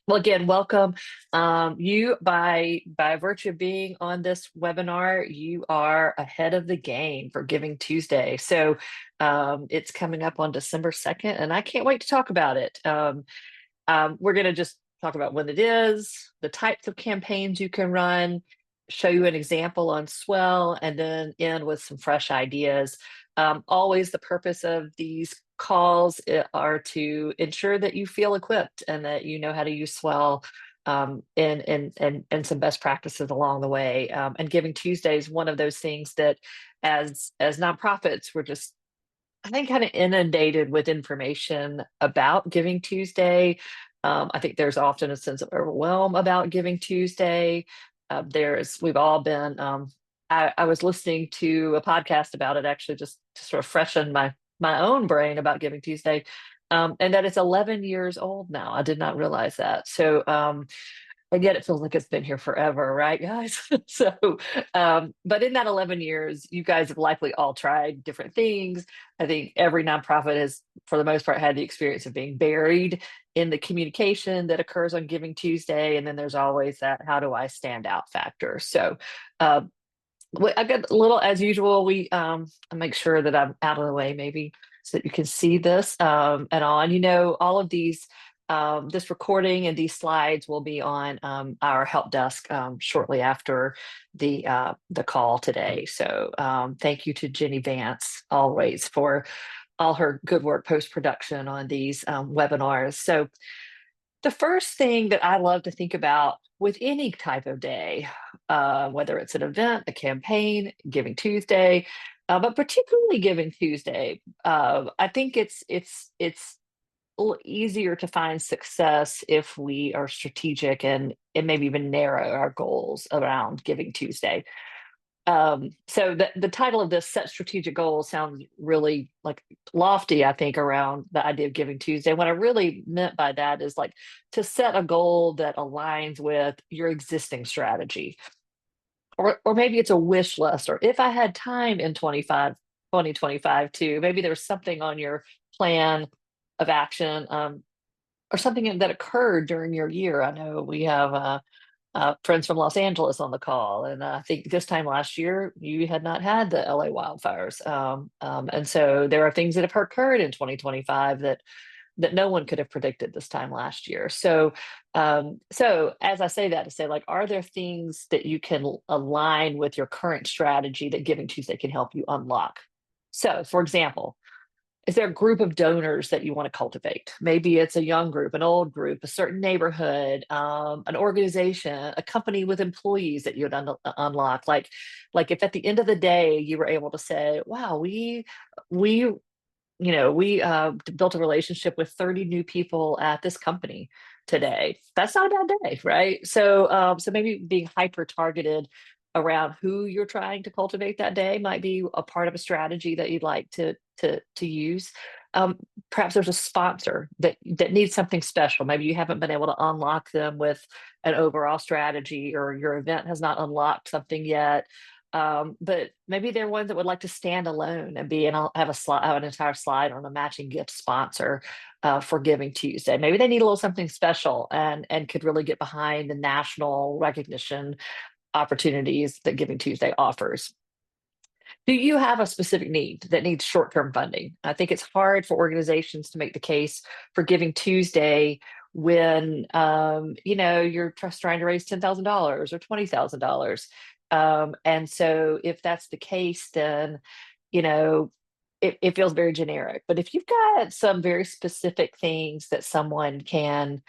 Well, again, welcome. You by virtue of being on this webinar, you are ahead of the game for Giving Tuesday. So it's coming up on December 2nd, and I can't wait to talk about it. We're going to just talk about when it is, the types of campaigns you can run, show you an example on Swell, and then end with some fresh ideas. Always the purpose of these calls are to ensure that you feel equipped and that you know how to use Swell, and some best practices along the way. And Giving Tuesday is one of those things that as nonprofits, we're just, I think, kind of inundated with information about Giving Tuesday. I think there's often a sense of overwhelm about Giving Tuesday. We've all been. I was listening to a podcast about it actually, just to sort of freshen my own brain about Giving Tuesday, and that it's 11 years old now. I did not realize that. So, and yet it feels like it's been here forever, right, guys? So, but in that 11 years, you guys have likely all tried different things. I think every nonprofit has, for the most part, had the experience of being buried in the communication that occurs on Giving Tuesday. And then there's always that how do I stand out factor. So, uh, I've got a little, as usual, I make sure that I'm out of the way maybe so that you can see this, and on. All of these, this recording and these slides will be on our help desk shortly after the call today. So thank you to Jenny Vance always for all her good work post-production on these webinars. So the first thing that I love to think about with any type of day, whether it's an event, a campaign, Giving Tuesday, but particularly Giving Tuesday, I think it's a little easier to find success if we are strategic and maybe even narrow our goals around Giving Tuesday. So the title of this, Set Strategic Goals, sounds really like lofty, I think, around the idea of Giving Tuesday. What I really meant by that is like to set a goal that aligns with your existing strategy. Or maybe it's a wish list, or if I had time in 2025 too, maybe there's something on your plan of action, or something that occurred during your year. I know we have friends from Los Angeles on the call. And I think this time last year, you had not had the LA wildfires. And so there are things that have occurred in 2025 that no one could have predicted this time last year. So as I say that, to say, like, are there things that you can align with your current strategy that Giving Tuesday can help you unlock? So, for example, is there a group of donors that you want to cultivate? Maybe it's a young group, an old group, a certain neighborhood, an organization, a company with employees that you would unlock. Like if at the end of the day you were able to say, "Wow, we built a relationship with 30 new people at this company today." That's not a bad day, right? So maybe being hyper targeted around who you're trying to cultivate that day might be a part of a strategy that you'd like to use. Um, Perhaps there's a sponsor that needs something special. Maybe you haven't been able to unlock them with an overall strategy, or your event has not unlocked something yet. But maybe they're ones that would like to stand alone and be, and I'll have have an entire slide on a matching gift sponsor for Giving Tuesday. Maybe they need a little something special and could really get behind the national recognition opportunities that Giving Tuesday offers. Do you have a specific need that needs short-term funding? I think it's hard for organizations to make the case for Giving Tuesday when you're just trying to raise $10,000 or $20,000. And so if that's the case, then you know it feels very generic. But if you've got some very specific things that someone can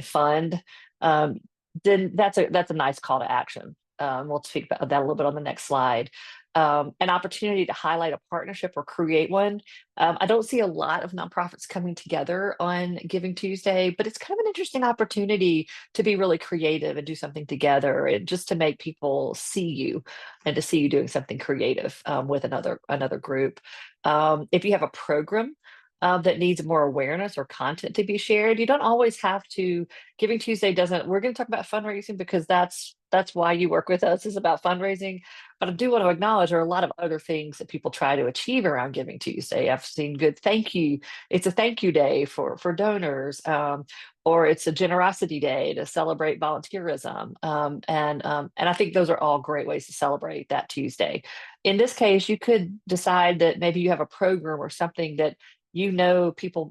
fund, um, then that's a nice call to action. We'll speak about that a little bit on the next slide. An opportunity to highlight a partnership or create one. I don't see a lot of nonprofits coming together on Giving Tuesday, but it's kind of an interesting opportunity to be really creative and do something together, and just to make people see you and to see you doing something creative with another group. If you have a program that needs more awareness or content to be shared. You don't always have to. Giving Tuesday doesn't. We're going to talk about fundraising because that's why you work with us, is about fundraising. But I do want to acknowledge there are a lot of other things that people try to achieve around Giving Tuesday. I've seen good thank you. It's a thank you day for donors. Or it's a generosity day to celebrate volunteerism. And I think those are all great ways to celebrate that Tuesday. In this case, you could decide that maybe you have a program or something that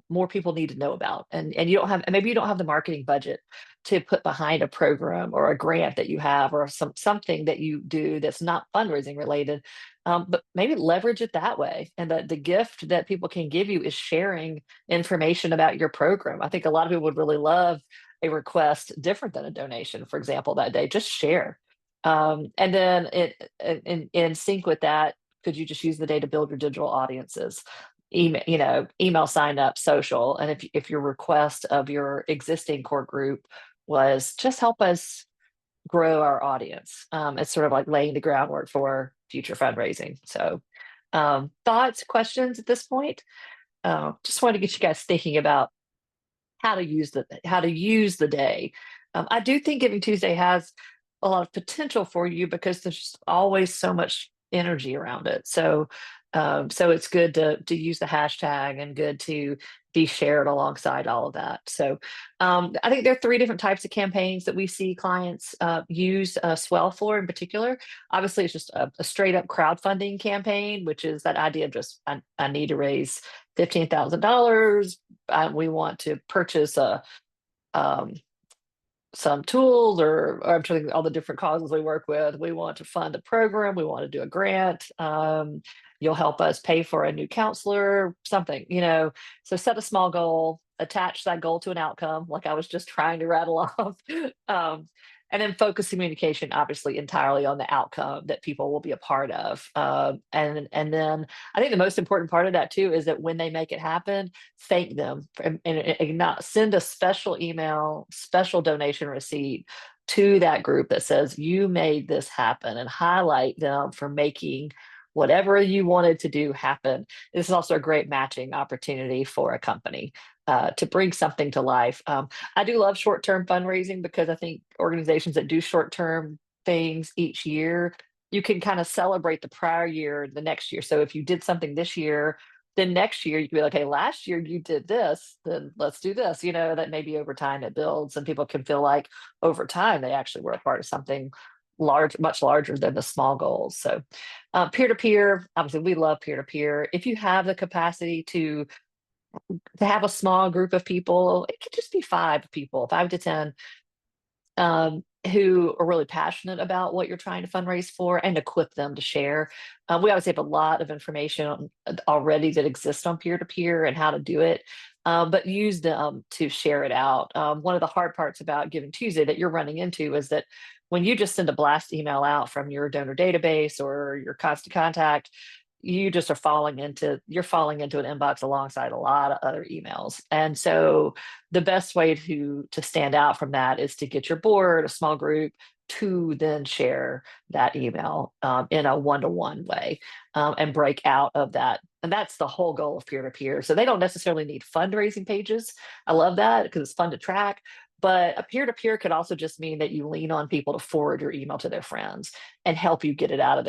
more people need to know about, and you don't have, and maybe you don't have the marketing budget to put behind a program or a grant that you have, or something that you do that's not fundraising related. But maybe leverage it that way, and the gift that people can give you is sharing information about your program. I think a lot of people would really love a request different than a donation, for example, that day. Just share. And then in sync with that, could you just use the day to build your digital audiences? Email sign up, social. And if your request of your existing core group was just help us grow our audience, it's sort of like laying the groundwork for future fundraising. So, thoughts, questions at this point? Just wanted to get you guys thinking about how to use the day. I do think Giving Tuesday has a lot of potential for you because there's just always so much energy around it. So it's good to use the hashtag, and good to be shared alongside all of that. So I think there are three different types of campaigns that we see clients use Swell for in particular. Obviously, it's just a straight up crowdfunding campaign, which is that idea of just I need to raise $15,000. We want to purchase um, some tools, or I'm trying to think all the different causes we work with. We want to fund a program. We want to do a grant. You'll help us pay for a new counselor, something. So set a small goal, attach that goal to an outcome, like I was just trying to rattle off. um, and then focus communication, obviously, entirely on the outcome that people will be a part of. And then I think the most important part of that too is that when they make it happen, thank them, and not send a special email, special donation receipt to that group that says you made this happen, and highlight them for making whatever you wanted to do happen. This is also a great matching opportunity for a company to bring something to life. I do love short-term fundraising because I think organizations that do short-term things each year, you can kind of celebrate the prior year, the next year. So if you did something this year, then next year you can be like, hey, last year you did this, then let's do this. That maybe over time it builds, and people can feel like over time they actually were a part of something large, much larger than the small goals. So peer to peer, obviously we love peer to peer. If you have the capacity to have a small group of people, it could just be 5 people, 5 to 10, who are really passionate about what you're trying to fundraise for, and equip them to share. We obviously have a lot of information already that exists on peer to peer and how to do it, but use them to share it out. One of the hard parts about Giving Tuesday that you're running into is that when you just send a blast email out from your donor database or your constant contact, you just you're falling into an inbox alongside a lot of other emails. And so the best way to stand out from that is to get your board, a small group, to then share that email in a one-to-one way, and break out of that. And that's the whole goal of peer-to-peer. So they don't necessarily need fundraising pages. I love that because it's fun to track. But a peer-to-peer could also just mean that you lean on people to forward your email to their friends and help you get it out of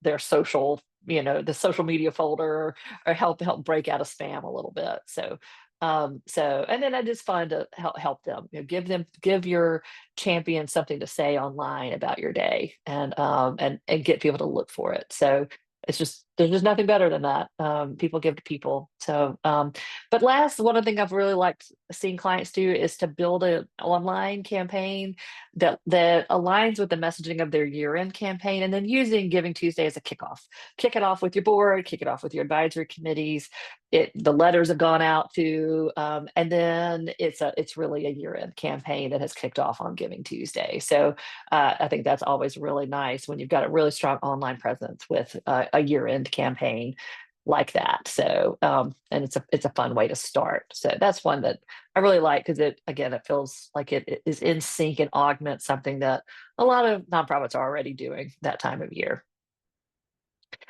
their social, the social media folder, or help break out of spam a little bit. So and then it is fun to help them, give your champion something to say online about your day, and get people to look for it. So there's just nothing better than that. People give to people. But one thing I've really liked seeing clients do is to build an online campaign that aligns with the messaging of their year-end campaign, and then using Giving Tuesday as a kickoff. Kick it off with your board, kick it off with your advisory committees. The letters have gone out to, and then it's really a year-end campaign that has kicked off on Giving Tuesday. So I think that's always really nice when you've got a really strong online presence with a year-end campaign like that. So and it's a fun way to start. So that's one that I really like, because it feels like it is in sync and augments something that a lot of nonprofits are already doing that time of year.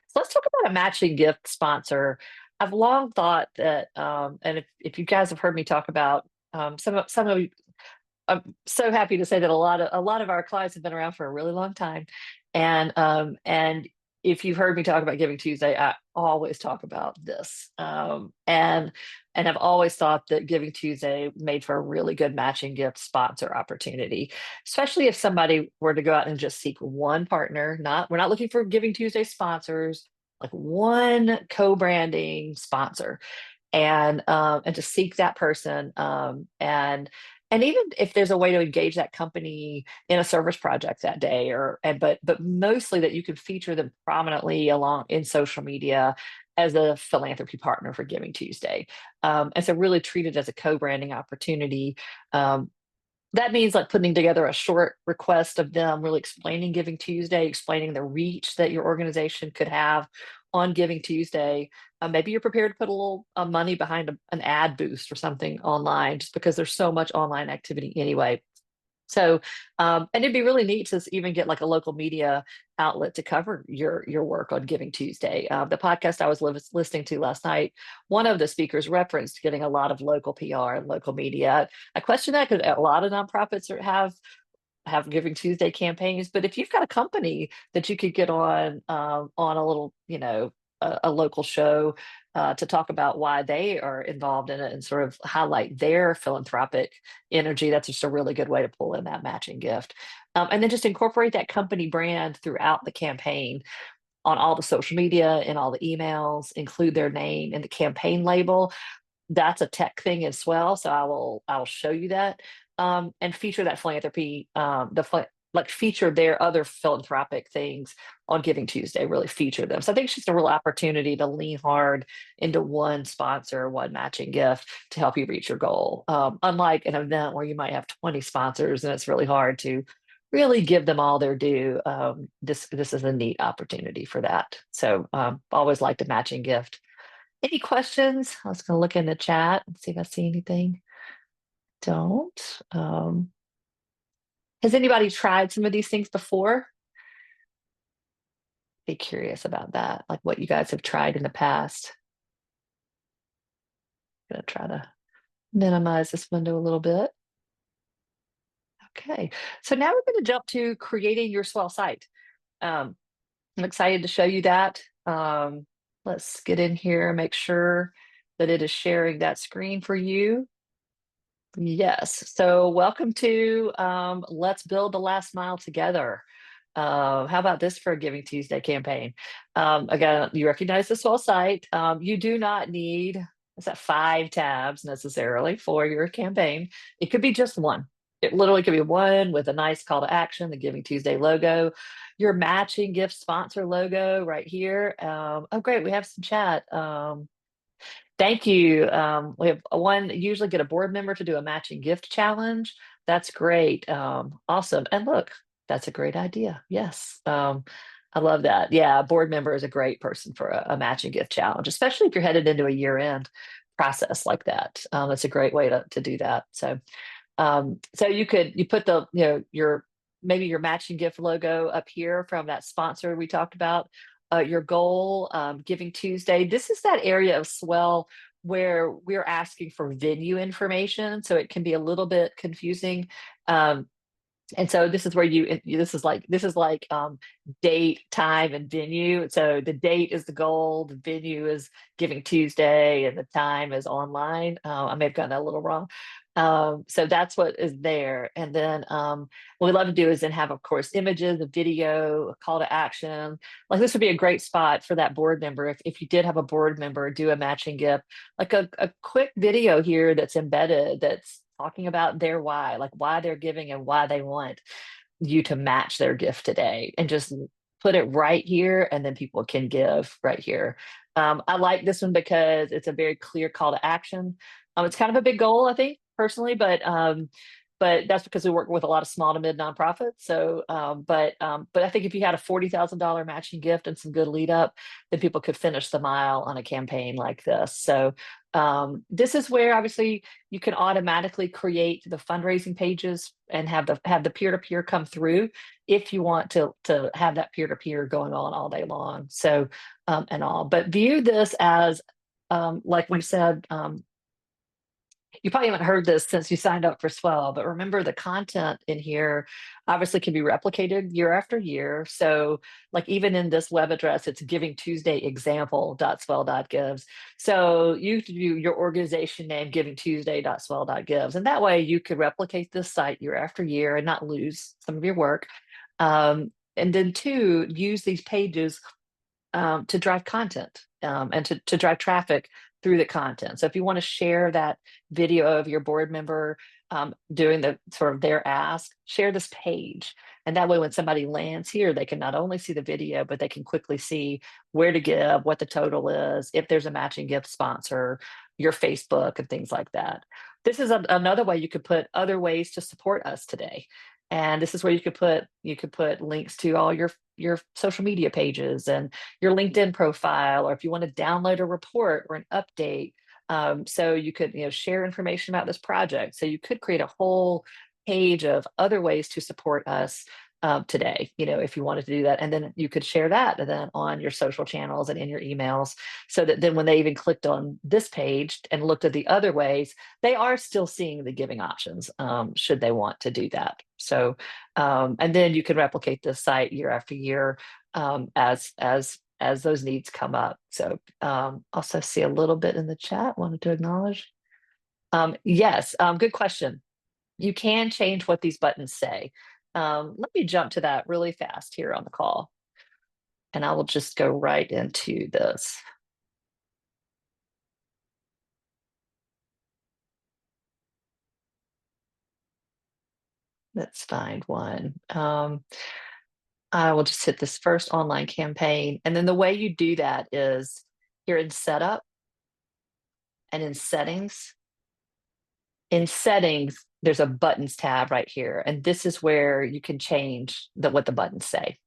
So let's talk about a matching gift sponsor. I've long thought that, and if you guys have heard me talk about some of I'm so happy to say that a lot of our clients have been around for a really long time, and if you've heard me talk about Giving Tuesday, I always talk about this, and I've always thought that Giving Tuesday made for a really good matching gift sponsor opportunity, especially if somebody were to go out and just seek one partner. Not We're not looking for Giving Tuesday sponsors, like one co-branding sponsor, and to seek that person, and even if there's a way to engage that company in a service project that day, but mostly that you can feature them prominently along in social media as a philanthropy partner for Giving Tuesday, and so really treat it as a co-branding opportunity. um, that means like putting together a short request of them really explaining Giving Tuesday, explaining the reach that your organization could have on Giving Tuesday. Maybe you're prepared to put a little money behind an ad boost or something online, just because there's so much online activity anyway. So, and it'd be really neat to even get like a local media outlet to cover your work on Giving Tuesday. The podcast I was listening to last night, one of the speakers referenced getting a lot of local PR and local media. I question that because a lot of nonprofits have Giving Tuesday campaigns, but if you've got a company that you could get on a little, a local show to talk about why they are involved in it and sort of highlight their philanthropic energy, that's just a really good way to pull in that matching gift. And then just incorporate that company brand throughout the campaign on all the social media and all the emails, include their name in the campaign label. That's a tech thing as well. So I will show you that, and feature that philanthropy, like feature their other philanthropic things on Giving Tuesday. Really feature them. So I think it's just a real opportunity to lean hard into one sponsor, one matching gift to help you reach your goal. Unlike an event where you might have 20 sponsors and it's really hard to really give them all their due. This is a neat opportunity for that. So always liked a matching gift. Any questions? I was going to look in the chat and see if I see anything. Don't. Has anybody tried some of these things before? Be curious about that, like what you guys have tried in the past. I'm going to try to minimize this window a little bit. Okay, so now we're going to jump to creating your Swell site. I'm excited to show you that. Let's get in here, make sure that it is sharing that screen for you. Yes. So welcome to Let's Build the Last Mile Together. How about this for a Giving Tuesday campaign? Again, you recognize the Swell site. You do not need, is that 5 tabs necessarily for your campaign. It could be just one. It literally could be one with a nice call to action, the Giving Tuesday logo, your matching gift sponsor logo right here. Oh, great. We have some chat. Thank you. We have usually get a board member to do a matching gift challenge. That's great. Awesome. And look, that's a great idea. Yes. I love that. Yeah, a board member is a great person for a matching gift challenge, especially if you're headed into a year-end process like that. It's a great way to do that. So you put your maybe your matching gift logo up here from that sponsor we talked about. Your goal, Giving Tuesday. This is that area of Swell where we're asking for venue information, so it can be a little bit confusing. Um, and so this is where this is like date, time, and venue. So the date is the goal, the venue is Giving Tuesday, and the time is online. I may have gotten that a little wrong. So that's what is there. And then what we love to do is then have, of course, images, a video, a call to action. Like this would be a great spot for that board member. If you did have a board member do a matching gift, like a quick video here that's embedded that's talking about their why, like why they're giving and why they want you to match their gift today, and just put it right here, and then people can give right here. I like this one because it's a very clear call to action. It's kind of a big goal, I think, personally, but that's because we work with a lot of small to mid nonprofits. So, but I think if you had a $40,000 matching gift and some good lead up, then people could finish the mile on a campaign like this. So, this is where obviously you can automatically create the fundraising pages and have the peer to peer come through if you want to have that peer to peer going on all day long. So, and all, but view this as like we said, you probably haven't heard this since you signed up for Swell, but remember the content in here obviously can be replicated year after year. So, like even in this web address, it's Giving Tuesday example.swell.gives. So you do your organization name givingtuesday.swell.gives, and that way you could replicate this site year after year and not lose some of your work. And then two, use these pages to drive content and to drive traffic through the content. So if you want to share that video of your board member doing the sort of their ask, share this page. And that way, when somebody lands here, they can not only see the video, but they can quickly see where to give, what the total is, if there's a matching gift sponsor, your Facebook, and things like that. This is another way you could put other ways to support us today. And this is where you could put links to all your social media pages and your LinkedIn profile, or if you want to download a report or an update. So you could, share information about this project. So you could create a whole page of other ways to support us today, if you wanted to do that. And then you could share that then on your social channels and in your emails, so that then when they even clicked on this page and looked at the other ways, they are still seeing the giving options, should they want to do that. So, and then you can replicate this site year after year as those needs come up. So also see a little bit in the chat, wanted to acknowledge. Yes, good question. You can change what these buttons say. Let me jump to that really fast here on the call, and I will just go right into this. Let's find one. I will just hit this first online campaign. And then the way you do that is here in setup and in settings. In settings, there's a buttons tab right here. And this is where you can change what the buttons say.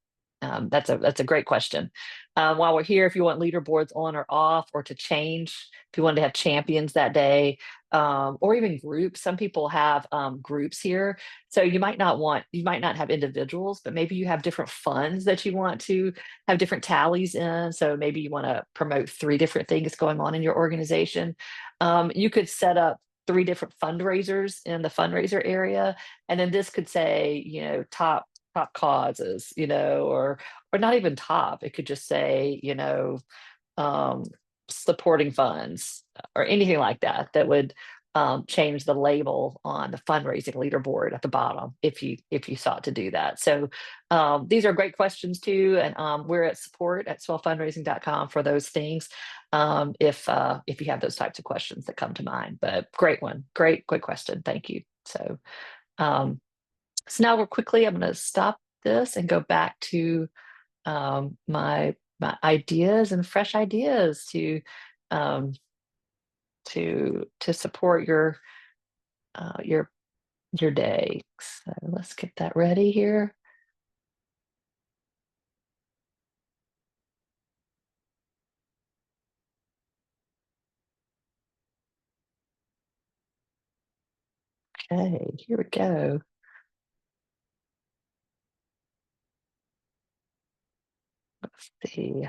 That's a great question. While we're here, if you want leaderboards on or off, or to change, if you wanted to have champions that day, or even groups. Some people have groups here, so you might not have individuals, but maybe you have different funds that you want to have different tallies in. So maybe you want to promote 3 different things going on in your organization. You could set up 3 different fundraisers in the fundraiser area, and then this could say, top causes, or not even top. It could just say, um, supporting funds or anything like that that would change the label on the fundraising leaderboard at the bottom if you sought to do that. So these are great questions too, and we're at support@swellfundraising.com for those things, if you have those types of questions that come to mind. But great one, great question, thank you. Um, so now I'm going to stop this and go back to my ideas and fresh ideas um, to support uh, your your day. So let's get that ready here. Okay, here we go. Let's see.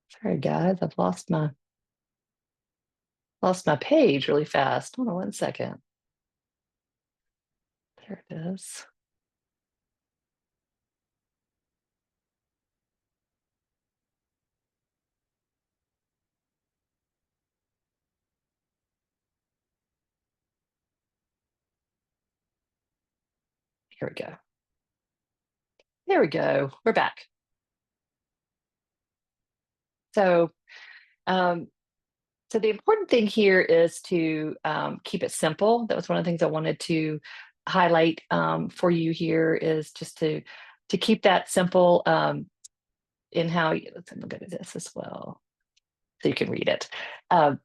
Sorry, guys, I've lost my page really fast. Hold on 1 second. There it is. Here we go. There we go. We're back. So, um, so the important thing here is to keep it simple. That was one of the things I wanted to highlight for you here, is just to keep that simple in how you, let's look at this as well so you can read it. Um,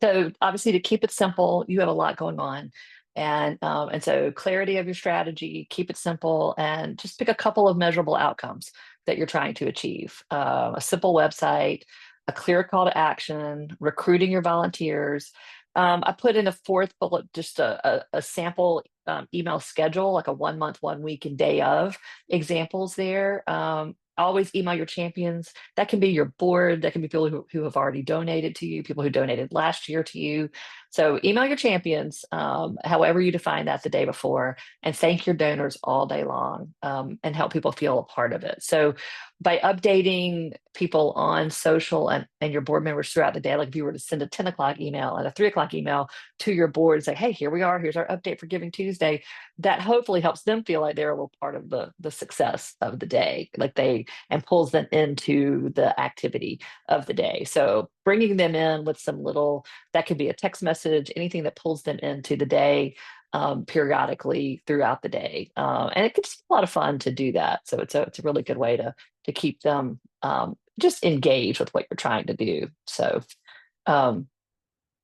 so obviously, to keep it simple, you have a lot going on. And so clarity of your strategy, keep it simple, and just pick a couple of measurable outcomes that you're trying to achieve. A simple website, a clear call to action, recruiting your volunteers. I put in a fourth bullet just a sample email schedule, like a 1 month, 1 week, and day of examples there. always email your champions. That can be your board. That can be people who have already donated to you, people who donated last year to you. So email your champions, however you define that the day before, and thank your donors all day long, and help people feel a part of it. So by updating people on social and your board members throughout the day, like if you were to send a 10 o'clock email and a 3 o'clock email to your board and say, hey, here we are, here's our update for Giving Tuesday, that hopefully helps them feel like they're a little part of the success of the day, like they and pulls them into the activity of the day. So bringing them in with some little, that could be a text message, anything that pulls them into the day, periodically throughout the day, and it can be a lot of fun to do that. So it's a really good way to keep them, just engaged with what you're trying to do. So um,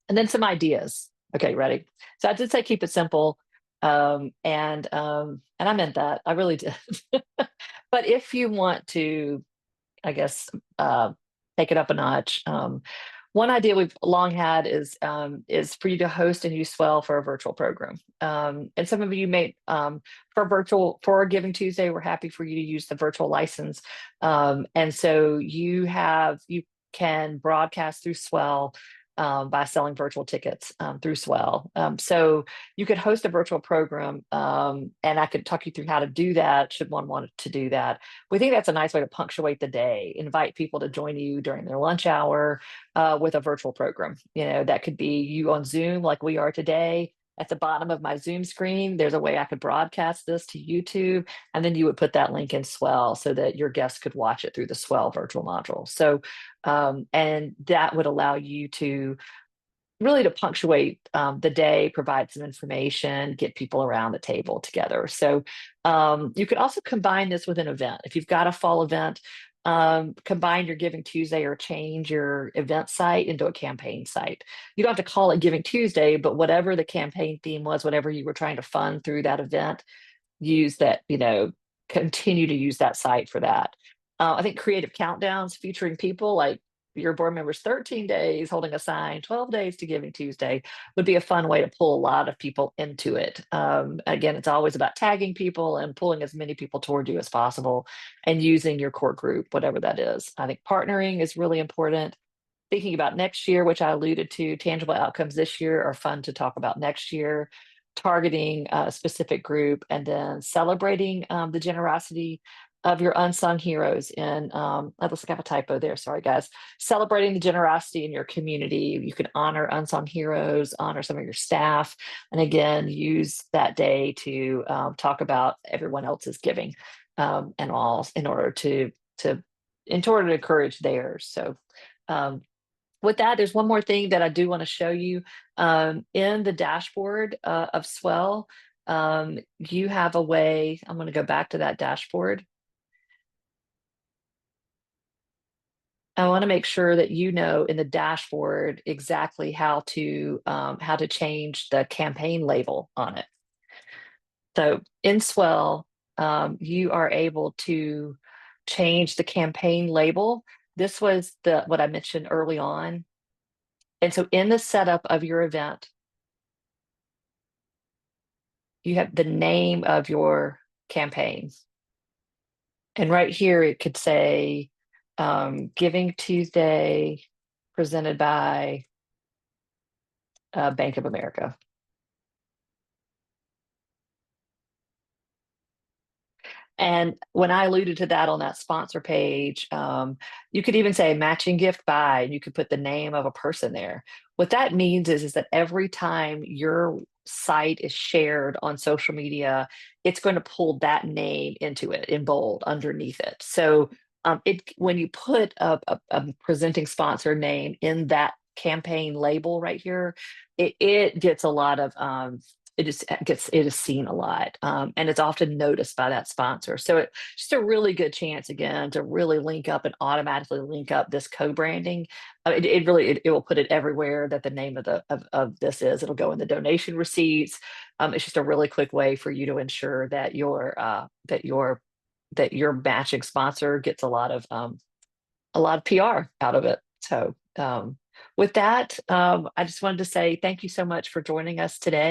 and then some ideas. Okay, ready? So I did say keep it simple. And I meant that. I really did. But if you want to, I guess, take it up a notch, one idea we've long had is for you to host and use Swell for a virtual program. And some of you may, for Giving Tuesday, we're happy for you to use the virtual license. And so you can broadcast through Swell, by selling virtual tickets, through Swell. So you could host a virtual program, and I could talk you through how to do that should one want to do that. We think that's a nice way to punctuate the day, invite people to join you during their lunch hour, with a virtual program. That could be you on Zoom like we are today. At the bottom of my Zoom screen, there's a way I could broadcast this to YouTube, and then you would put that link in Swell so that your guests could watch it through the Swell virtual module. So, and that would allow you to really to punctuate, the day, provide some information, get people around the table together. So you could also combine this with an event. If you've got a fall event, combine your Giving Tuesday or change your event site into a campaign site. You don't have to call it Giving Tuesday, but whatever the campaign theme was, whatever you were trying to fund through that event, use that, continue to use that site for that. I think creative countdowns featuring people like your board members 13 days holding a sign, 12 days to Giving Tuesday would be a fun way to pull a lot of people into it. Again, it's always about tagging people and pulling as many people toward you as possible and using your core group, whatever that is. I think partnering is really important. Thinking about next year, which I alluded to, tangible outcomes this year are fun to talk about next year, targeting a specific group, and then celebrating, the generosity of your unsung heroes. And let's have a typo there. Sorry, guys. Celebrating the generosity in your community. You can honor unsung heroes, honor some of your staff, and again, use that day to, talk about everyone else's giving, and all to in order to encourage theirs. So. Um, with that, there's one more thing that I do want to show you, in the dashboard, of Swell. You have a way, I'm going to go back to that dashboard. I want to make sure that you know in the dashboard exactly how to change the campaign label on it. So in Swell, you are able to change the campaign label. This was the what I mentioned early on. And so in the setup of your event, you have the name of your campaign. And right here, it could say, Giving Tuesday presented by, Bank of America. And when I alluded to that on that sponsor page, you could even say matching gift by, and you could put the name of a person there. What that means is that every time your site is shared on social media, it's going to pull that name into it in bold underneath it. So when you put a presenting sponsor name in that campaign label right here, it gets a lot of, it is seen a lot, and it's often noticed by that sponsor. So it's just a really good chance again to really link up and automatically link up this co-branding. It will put it everywhere that the name of this is. It'll go in the donation receipts. It's just a really quick way for you to ensure that your matching sponsor gets a lot of PR out of it. So with that, I just wanted to say thank you so much for joining us today.